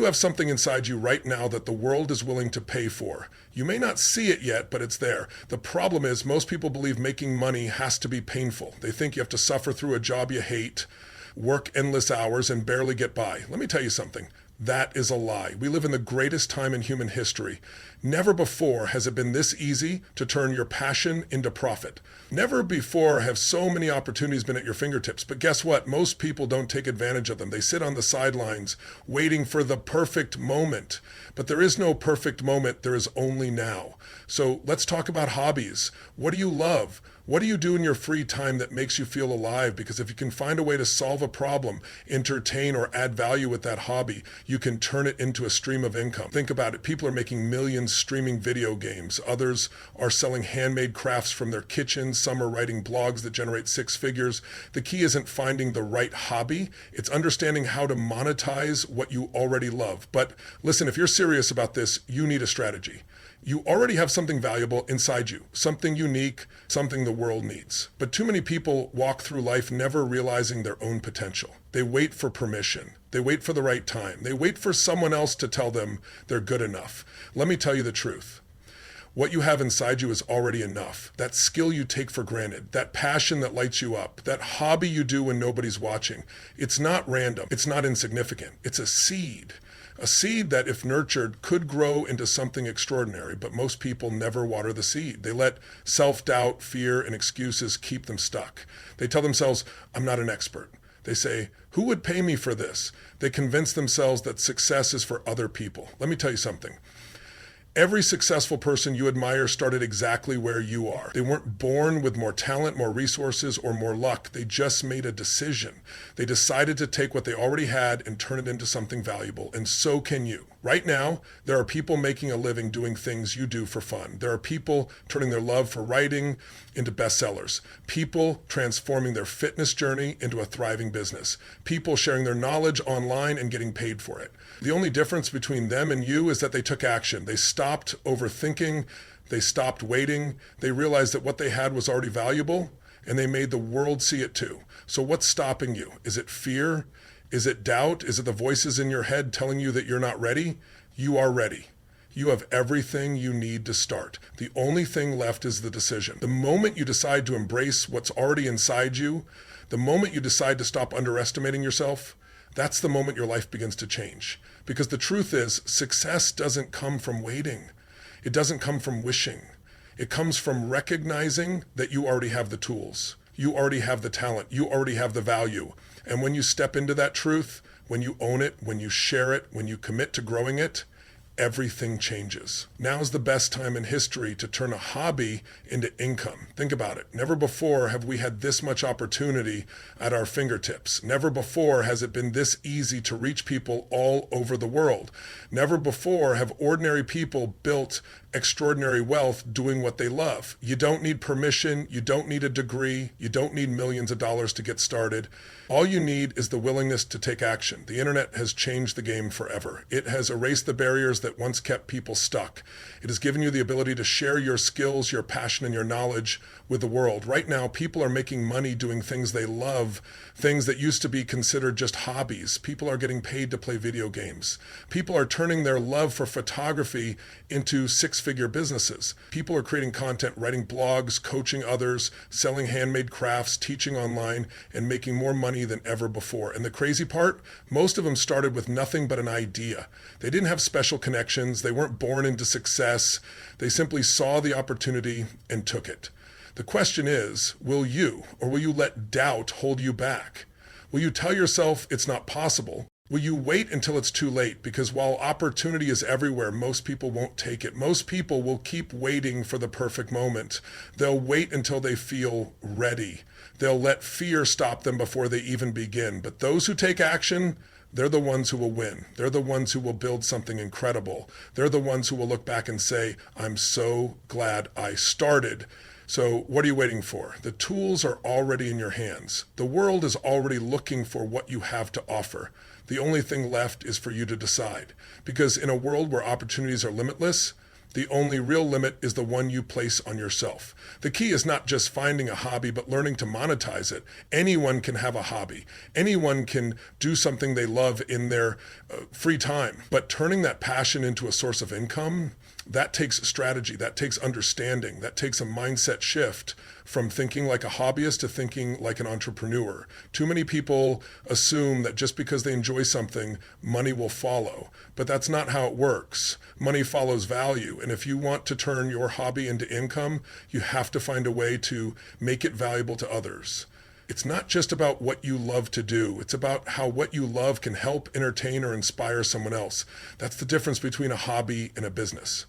You have something inside you right now that the world is willing to pay for. You may not see it yet, but it's there. The problem is most people believe making money has to be painful. They think you have to suffer through a job you hate, work endless hours, and barely get by. Let me tell you something. That is a lie. We live in the greatest time in human history. Never before has it been this easy to turn your passion into profit. Never before have so many opportunities been at your fingertips. But guess what? Most people don't take advantage of them. They sit on the sidelines waiting for the perfect moment. But there is no perfect moment. There is only now. So let's talk about hobbies. What do you love? What do you do in your free time that makes you feel alive? Because if you can find a way to solve a problem, entertain, or add value with that hobby, you can turn it into a stream of income. Think about it. People are making millions streaming video games. Others are selling handmade crafts from their kitchens. Some are writing blogs that generate six figures. The key isn't finding the right hobby. It's understanding how to monetize what you already love. But listen, if you're serious about this, you need a strategy. You already have something valuable inside you, something unique, something the world needs. But too many people walk through life never realizing their own potential. They wait for permission. They wait for the right time. They wait for someone else to tell them they're good enough. Let me tell you the truth. What you have inside you is already enough. That skill you take for granted, that passion that lights you up, that hobby you do when nobody's watching, it's not random. It's not insignificant. It's a seed. A seed that, if nurtured, could grow into something extraordinary, but most people never water the seed. They let self-doubt, fear, and excuses keep them stuck. They tell themselves, I'm not an expert. They say, who would pay me for this? They convince themselves that success is for other people. Let me tell you something. Every successful person you admire started exactly where you are. They weren't born with more talent, more resources, or more luck. They just made a decision. They decided to take what they already had and turn it into something valuable, and so can you. Right now, there are people making a living doing things you do for fun. There are people turning their love for writing into bestsellers. People transforming their fitness journey into a thriving business. People sharing their knowledge online and getting paid for it. The only difference between them and you is that they took action. They stopped overthinking. They stopped waiting. They realized that what they had was already valuable, and they made the world see it too. So what's stopping you? Is it fear? Is it doubt? Is it the voices in your head telling you that you're not ready? You are ready. You have everything you need to start. The only thing left is the decision. The moment you decide to embrace what's already inside you, the moment you decide to stop underestimating yourself, that's the moment your life begins to change. Because the truth is, success doesn't come from waiting. It doesn't come from wishing. It comes from recognizing that you already have the tools. You already have the talent. You already have the value. And when you step into that truth, when you own it, when you share it, when you commit to growing it, everything changes. Now's the best time in history to turn a hobby into income. Think about it. Never before have we had this much opportunity at our fingertips. Never before has it been this easy to reach people all over the world. Never before have ordinary people built extraordinary wealth doing what they love. You don't need permission. You don't need a degree. You don't need millions of dollars to get started. All you need is the willingness to take action. The internet has changed the game forever. It has erased the barriers that once kept people stuck. It has given you the ability to share your skills, your passion, and your knowledge with the world. Right now, people are making money doing things they love, things that used to be considered just hobbies. People are getting paid to play video games. People are turning their love for photography into six-figure businesses. People are creating content, writing blogs, coaching others, selling handmade crafts, teaching online, and making more money than ever before. And the crazy part, most of them started with nothing but an idea. They didn't have special connections. They weren't born into success. They simply saw the opportunity and took it. The question is, will you, or will you let doubt hold you back? Will you tell yourself it's not possible? Will you wait until it's too late? Because while opportunity is everywhere, most people won't take it. Most people will keep waiting for the perfect moment. They'll wait until they feel ready. They'll let fear stop them before they even begin. But those who take action, they're the ones who will win. They're the ones who will build something incredible. They're the ones who will look back and say, I'm so glad I started. So what are you waiting for? The tools are already in your hands. The world is already looking for what you have to offer. The only thing left is for you to decide. Because in a world where opportunities are limitless, The only real limit is the one you place on yourself. The key is not just finding a hobby, but learning to monetize it. Anyone can have a hobby. Anyone can do something they love in their free time. But turning that passion into a source of income, that takes strategy, that takes understanding, that takes a mindset shift from thinking like a hobbyist to thinking like an entrepreneur. Too many people assume that just because they enjoy something, money will follow. But that's not how it works. Money follows value. And if you want to turn your hobby into income, you have to find a way to make it valuable to others. It's not just about what you love to do. It's about how what you love can help entertain or inspire someone else. That's the difference between a hobby and a business.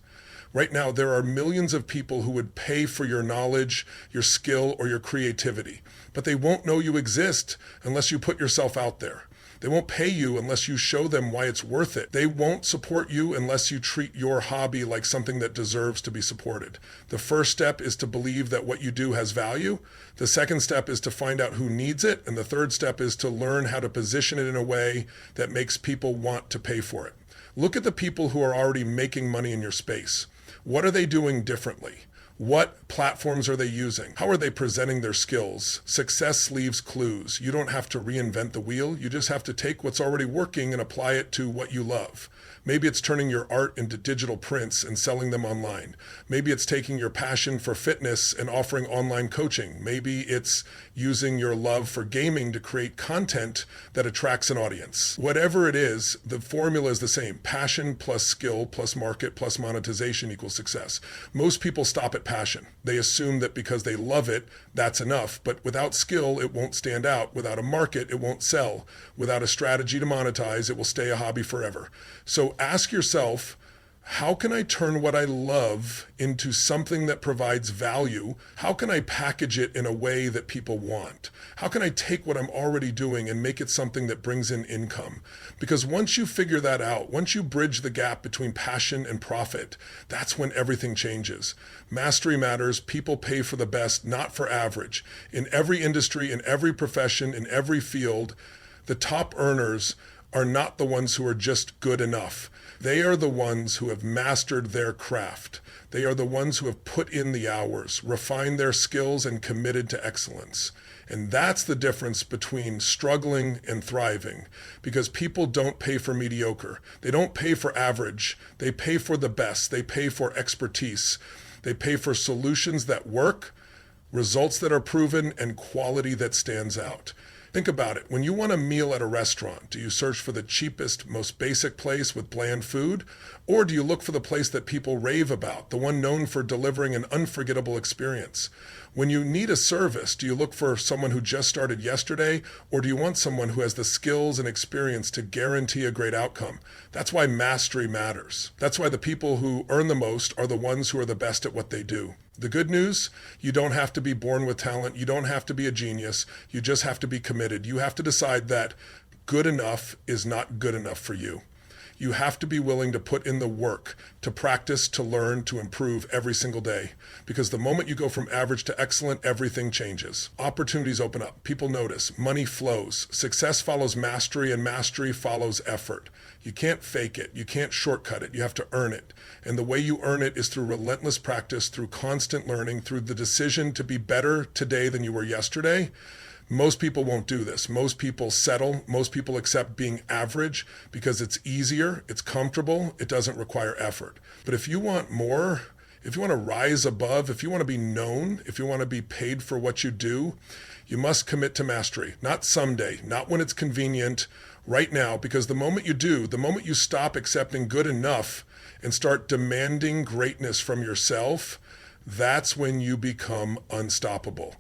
Right now, there are millions of people who would pay for your knowledge, your skill, or your creativity, but they won't know you exist unless you put yourself out there. They won't pay you unless you show them why it's worth it. They won't support you unless you treat your hobby like something that deserves to be supported. The first step is to believe that what you do has value. The second step is to find out who needs it. And the third step is to learn how to position it in a way that makes people want to pay for it. Look at the people who are already making money in your space. What are they doing differently? What platforms are they using? How are they presenting their skills? Success leaves clues. You don't have to reinvent the wheel. You just have to take what's already working and apply it to what you love. Maybe it's turning your art into digital prints and selling them online. Maybe it's taking your passion for fitness and offering online coaching. Maybe it's using your love for gaming to create content that attracts an audience. Whatever it is, the formula is the same. Passion plus skill plus market plus monetization equals success. Most people stop at passion. They assume that because they love it, that's enough. But without skill, it won't stand out. Without a market, it won't sell. Without a strategy to monetize, it will stay a hobby forever. So ask yourself, how can I turn what I love into something that provides value? How can I package it in a way that people want? How can I take what I'm already doing and make it something that brings in income? Because once you figure that out, once you bridge the gap between passion and profit, that's when everything changes. Mastery matters. People pay for the best, not for average. In every industry, in every profession, in every field, the top earners are not the ones who are just good enough. They are the ones who have mastered their craft. They are the ones who have put in the hours, refined their skills, and committed to excellence. And that's the difference between struggling and thriving, because people don't pay for mediocre. They don't pay for average. They pay for the best. They pay for expertise. They pay for solutions that work, results that are proven, and quality that stands out. Think about it. When you want a meal at a restaurant, do you search for the cheapest, most basic place with bland food? Or do you look for the place that people rave about, the one known for delivering an unforgettable experience? When you need a service, do you look for someone who just started yesterday? Or do you want someone who has the skills and experience to guarantee a great outcome? That's why mastery matters. That's why the people who earn the most are the ones who are the best at what they do. The good news, you don't have to be born with talent. You don't have to be a genius. You just have to be committed. You have to decide that good enough is not good enough for you. You have to be willing to put in the work, to practice, to learn, to improve every single day. Because the moment you go from average to excellent, everything changes. Opportunities open up. People notice. Money flows. Success follows mastery, and mastery follows effort. You can't fake it. You can't shortcut it. You have to earn it. And the way you earn it is through relentless practice, through constant learning, through the decision to be better today than you were yesterday. Most people won't do this. Most people settle. Most people accept being average because it's easier, it's comfortable, it doesn't require effort. But if you want more, if you want to rise above, if you want to be known, if you want to be paid for what you do, you must commit to mastery. Not someday, not when it's convenient, right now. Because the moment you do, the moment you stop accepting good enough and start demanding greatness from yourself, that's when you become unstoppable.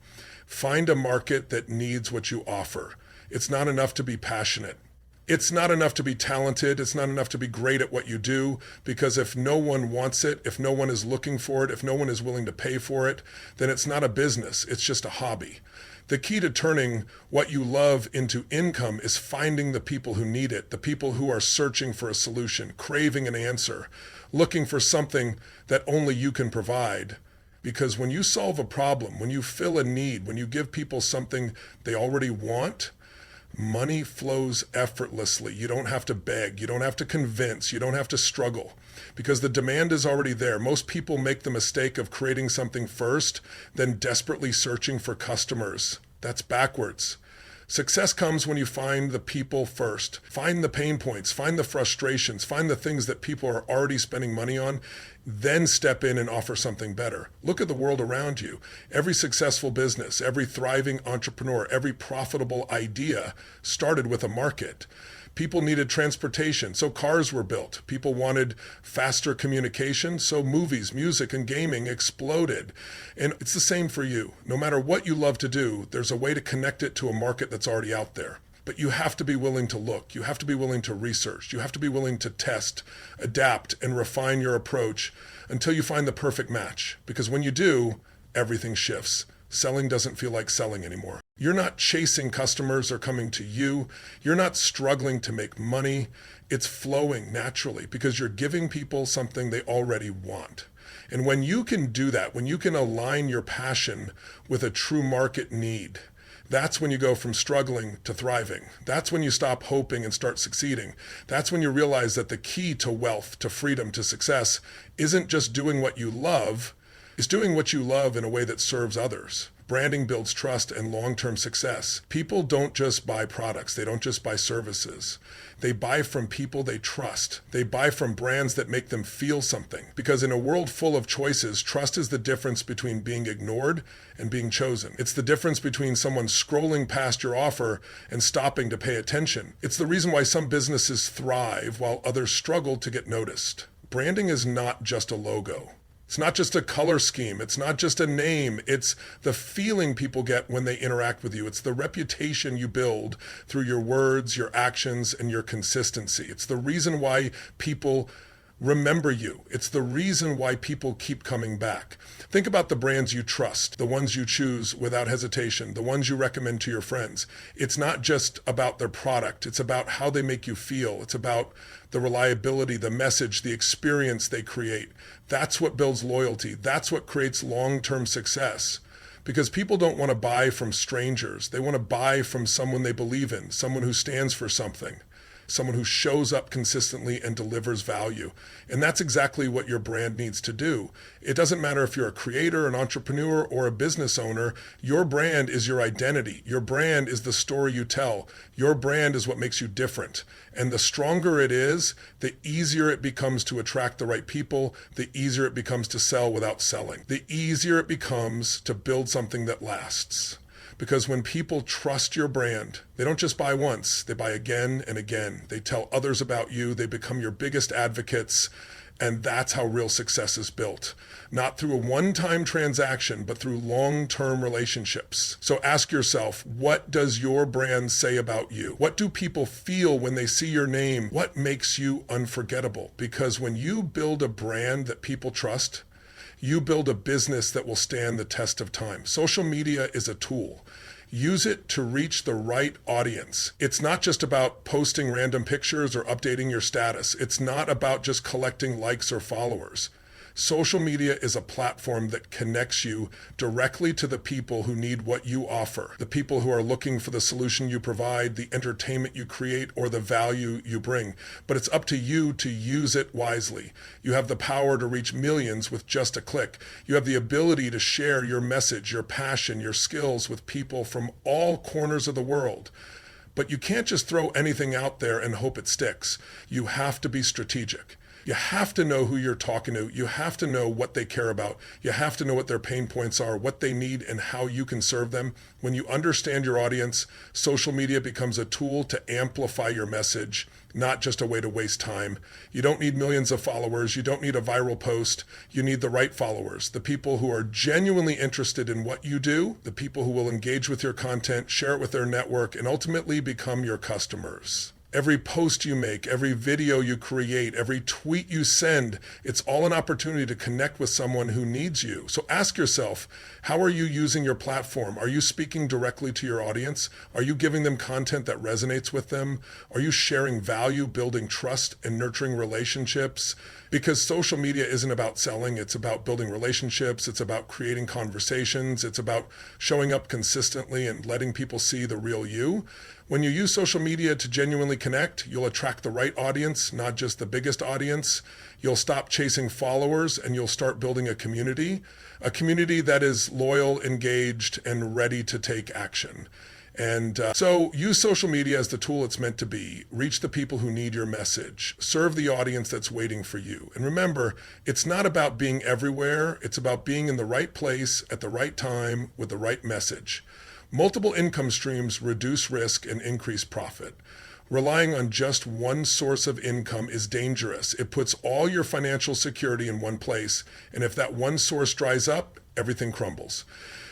Find a market that needs what you offer. It's not enough to be passionate. It's not enough to be talented. It's not enough to be great at what you do, because if no one wants it, if no one is looking for it, if no one is willing to pay for it, then it's not a business. It's just a hobby. The key to turning what you love into income is finding the people who need it, the people who are searching for a solution, craving an answer, looking for something that only you can provide. Because when you solve a problem, when you fill a need, when you give people something they already want, Money flows effortlessly. You don't have to beg. You don't have to convince. You don't have to struggle because the demand is already there. Most people make the mistake of creating something first, then desperately searching for customers. That's backwards. Success comes when you find the people first. Find the pain points, find the frustrations, find the things that people are already spending money on, then step in and offer something better. Look at the world around you. Every successful business, every thriving entrepreneur, every profitable idea started with a market. People needed transportation, so cars were built. People wanted faster communication, so movies, music, and gaming exploded. And it's the same for you. No matter what you love to do, there's a way to connect it to a market that's already out there. But you have to be willing to look. You have to be willing to research. You have to be willing to test, adapt, and refine your approach until you find the perfect match. Because when you do, everything shifts. Selling doesn't feel like selling anymore. You're not chasing customers or coming to you. You're not struggling to make money. It's flowing naturally because you're giving people something they already want. And when you can do that, when you can align your passion with a true market need, that's when you go from struggling to thriving. That's when you stop hoping and start succeeding. That's when you realize that the key to wealth, to freedom, to success isn't just doing what you love, it's doing what you love in a way that serves others. Branding builds trust and long-term success. People don't just buy products. They don't just buy services. They buy from people they trust. They buy from brands that make them feel something. Because in a world full of choices, trust is the difference between being ignored and being chosen. It's the difference between someone scrolling past your offer and stopping to pay attention. It's the reason why some businesses thrive while others struggle to get noticed. Branding is not just a logo. It's not just a color scheme. It's not just a name. It's the feeling people get when they interact with you. It's the reputation you build through your words, your actions, and your consistency. It's the reason why people remember you. It's the reason why people keep coming back. Think about the brands you trust, the ones you choose without hesitation, the ones you recommend to your friends. It's not just about their product. It's about how they make you feel. It's about the reliability, the message, the experience they create. That's what builds loyalty. That's what creates long-term success. Because people don't want to buy from strangers. They want to buy from someone they believe in, someone who stands for something, someone who shows up consistently and delivers value. And that's exactly what your brand needs to do. It doesn't matter if you're a creator, an entrepreneur, or a business owner. Your brand is your identity. Your brand is the story you tell. Your brand is what makes you different. And the stronger it is, the easier it becomes to attract the right people, the easier it becomes to sell without selling, the easier it becomes to build something that lasts. Because when people trust your brand, they don't just buy once, they buy again and again. They tell others about you, they become your biggest advocates, and that's how real success is built. Not through a one-time transaction, but through long-term relationships. So ask yourself, what does your brand say about you? What do people feel when they see your name? What makes you unforgettable? Because when you build a brand that people trust, you build a business that will stand the test of time. Social media is a tool. Use it to reach the right audience. It's not just about posting random pictures or updating your status. It's not about just collecting likes or followers. Social media is a platform that connects you directly to the people who need what you offer, the people who are looking for the solution you provide, the entertainment you create, or the value you bring. But it's up to you to use it wisely. You have the power to reach millions with just a click. You have the ability to share your message, your passion, your skills with people from all corners of the world. But you can't just throw anything out there and hope it sticks. You have to be strategic. You have to know who you're talking to. You have to know what they care about. You have to know what their pain points are, what they need, and how you can serve them. When you understand your audience, social media becomes a tool to amplify your message, not just a way to waste time. You don't need millions of followers. You don't need a viral post. You need the right followers, the people who are genuinely interested in what you do, the people who will engage with your content, share it with their network, and ultimately become your customers. Every post you make, every video you create, every tweet you send, it's all an opportunity to connect with someone who needs you. So ask yourself, how are you using your platform? Are you speaking directly to your audience? Are you giving them content that resonates with them? Are you sharing value, building trust, and nurturing relationships? Because social media isn't about selling, it's about building relationships, it's about creating conversations, it's about showing up consistently and letting people see the real you. When you use social media to genuinely connect, you'll attract the right audience, not just the biggest audience. You'll stop chasing followers and you'll start building a community that is loyal, engaged, and ready to take action. And so use social media as the tool it's meant to be. Reach the people who need your message. Serve the audience that's waiting for you. And remember, it's not about being everywhere. It's about being in the right place at the right time with the right message. Multiple income streams reduce risk and increase profit. Relying on just one source of income is dangerous. It puts all your financial security in one place, and if that one source dries up, everything crumbles.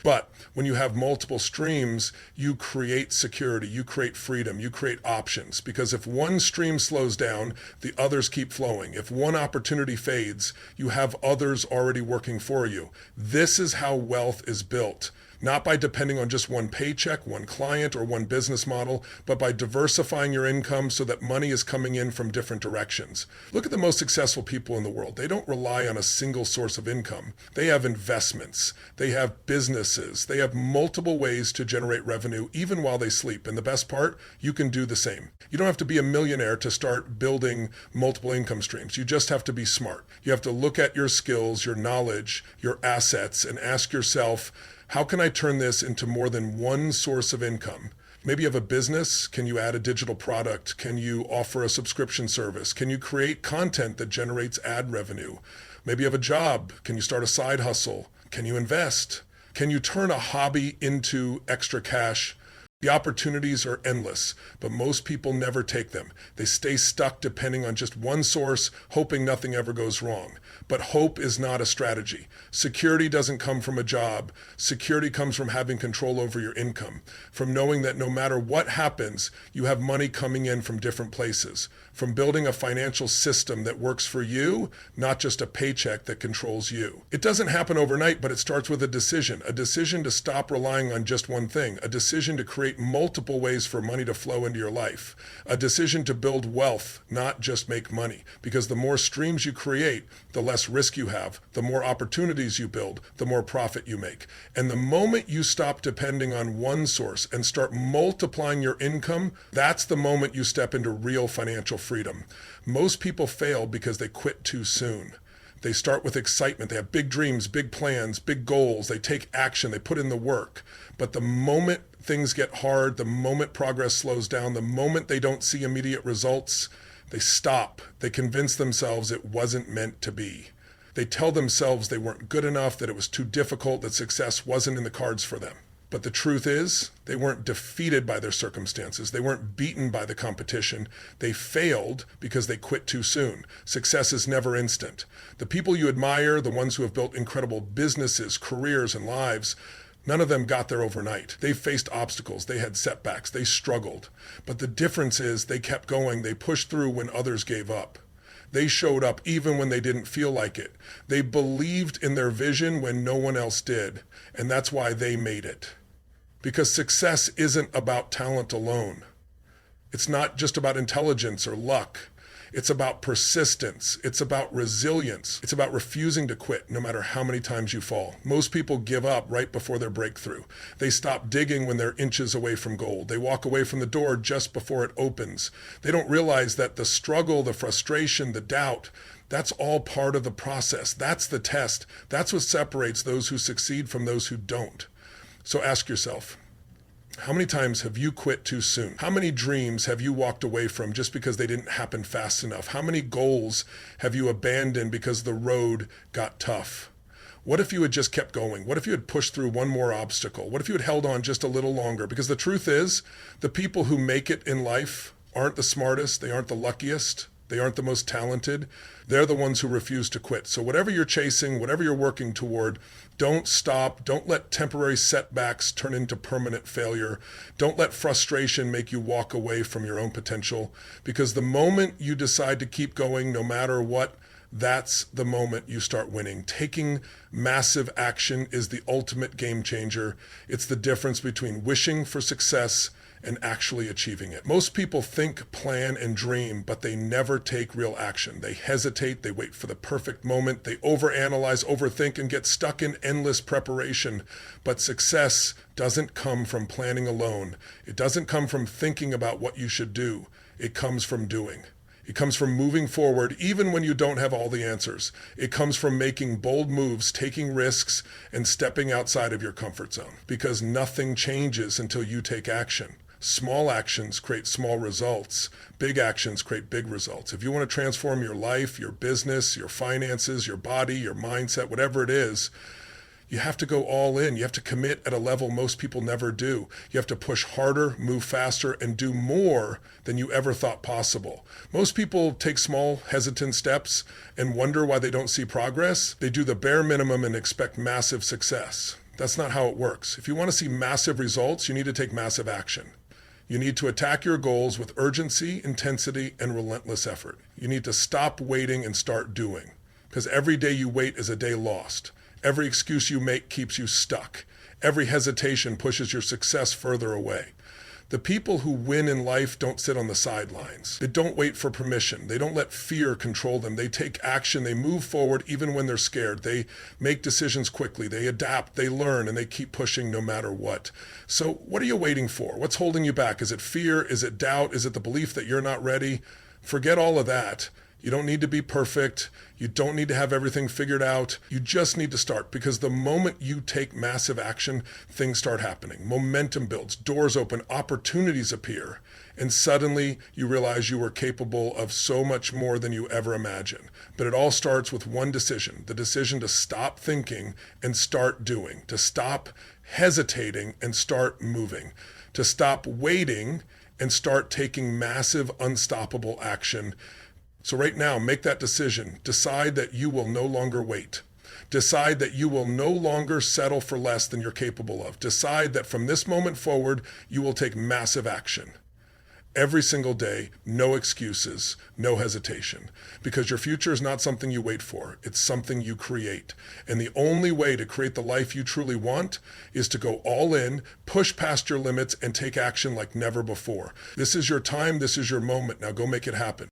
But when you have multiple streams, you create security, you create freedom, you create options. Because if one stream slows down, the others keep flowing. If one opportunity fades, you have others already working for you. This is how wealth is built. Not by depending on just one paycheck, one client, or one business model, but by diversifying your income so that money is coming in from different directions. Look at the most successful people in the world. They don't rely on a single source of income. They have investments. They have businesses. They have multiple ways to generate revenue even while they sleep. And the best part, you can do the same. You don't have to be a millionaire to start building multiple income streams. You just have to be smart. You have to look at your skills, your knowledge, your assets, and ask yourself, how can I turn this into more than one source of income? Maybe you have a business. Can you add a digital product? Can you offer a subscription service? Can you create content that generates ad revenue? Maybe you have a job. Can you start a side hustle? Can you invest? Can you turn a hobby into extra cash? The opportunities are endless, but most people never take them. They stay stuck depending on just one source, hoping nothing ever goes wrong. But hope is not a strategy. Security doesn't come from a job. Security comes from having control over your income, from knowing that no matter what happens, you have money coming in from different places, from building a financial system that works for you, not just a paycheck that controls you. It doesn't happen overnight, but it starts with a decision to stop relying on just one thing, a decision to create multiple ways for money to flow into your life, a decision to build wealth, not just make money. Because the more streams you create, the less risk you have, the more opportunities you build, the more profit you make. And the moment you stop depending on one source and start multiplying your income, that's the moment you step into real financial freedom. Most people fail because they quit too soon. They start with excitement. They have big dreams, big plans, big goals. They take action. They put in the work. But the moment things get hard, the moment progress slows down, the moment they don't see immediate results, they stop. They convince themselves it wasn't meant to be. They tell themselves they weren't good enough, that it was too difficult, that success wasn't in the cards for them. But the truth is, they weren't defeated by their circumstances. They weren't beaten by the competition. They failed because they quit too soon. Success is never instant. The people you admire, the ones who have built incredible businesses, careers, and lives, none of them got there overnight. They faced obstacles. They had setbacks. They struggled. But the difference is they kept going. They pushed through when others gave up. They showed up even when they didn't feel like it. They believed in their vision when no one else did. And that's why they made it. Because success isn't about talent alone. It's not just about intelligence or luck. It's about persistence. It's about resilience. It's about refusing to quit no matter how many times you fall. Most people give up right before their breakthrough. They stop digging when they're inches away from gold. They walk away from the door just before it opens. They don't realize that the struggle, the frustration, the doubt, that's all part of the process. That's the test. That's what separates those who succeed from those who don't. So ask yourself, how many times have you quit too soon? How many dreams have you walked away from just because they didn't happen fast enough? How many goals have you abandoned because the road got tough? What if you had just kept going? What if you had pushed through one more obstacle? What if you had held on just a little longer? Because the truth is, the people who make it in life aren't the smartest, they aren't the luckiest, they aren't the most talented. They're the ones who refuse to quit. So whatever you're chasing, whatever you're working toward, don't stop. Don't let temporary setbacks turn into permanent failure. Don't let frustration make you walk away from your own potential. Because the moment you decide to keep going, no matter what, that's the moment you start winning. Taking massive action is the ultimate game changer. It's the difference between wishing for success and actually achieving it. Most people think, plan, and dream, but they never take real action. They hesitate, they wait for the perfect moment, they overanalyze, overthink, and get stuck in endless preparation. But success doesn't come from planning alone. It doesn't come from thinking about what you should do. It comes from doing. It comes from moving forward even when you don't have all the answers. It comes from making bold moves, taking risks, and stepping outside of your comfort zone. Because nothing changes until you take action. Small actions create small results. Big actions create big results. If you want to transform your life, your business, your finances, your body, your mindset, whatever it is, you have to go all in. You have to commit at a level most people never do. You have to push harder, move faster, and do more than you ever thought possible. Most people take small, hesitant steps and wonder why they don't see progress. They do the bare minimum and expect massive success. That's not how it works. If you want to see massive results, you need to take massive action. You need to attack your goals with urgency, intensity, and relentless effort. You need to stop waiting and start doing. Because every day you wait is a day lost. Every excuse you make keeps you stuck. Every hesitation pushes your success further away. The people who win in life don't sit on the sidelines. They don't wait for permission. They don't let fear control them. They take action. They move forward even when they're scared. They make decisions quickly. They adapt. They learn, and they keep pushing no matter what. So what are you waiting for? What's holding you back? Is it fear? Is it doubt? Is it the belief that you're not ready? Forget all of that. You don't need to be perfect. You don't need to have everything figured out. You just need to start, because the moment you take massive action, things start happening. Momentum builds, doors open, opportunities appear, and suddenly you realize you are capable of so much more than you ever imagined. But it all starts with one decision, the decision to stop thinking and start doing, to stop hesitating and start moving, to stop waiting and start taking massive, unstoppable action. So right now, make that decision. Decide that you will no longer wait. Decide that you will no longer settle for less than you're capable of. Decide that from this moment forward, you will take massive action. Every single day, no excuses, no hesitation. Because your future is not something you wait for. It's something you create. And the only way to create the life you truly want is to go all in, push past your limits, and take action like never before. This is your time. This is your moment. Now go make it happen.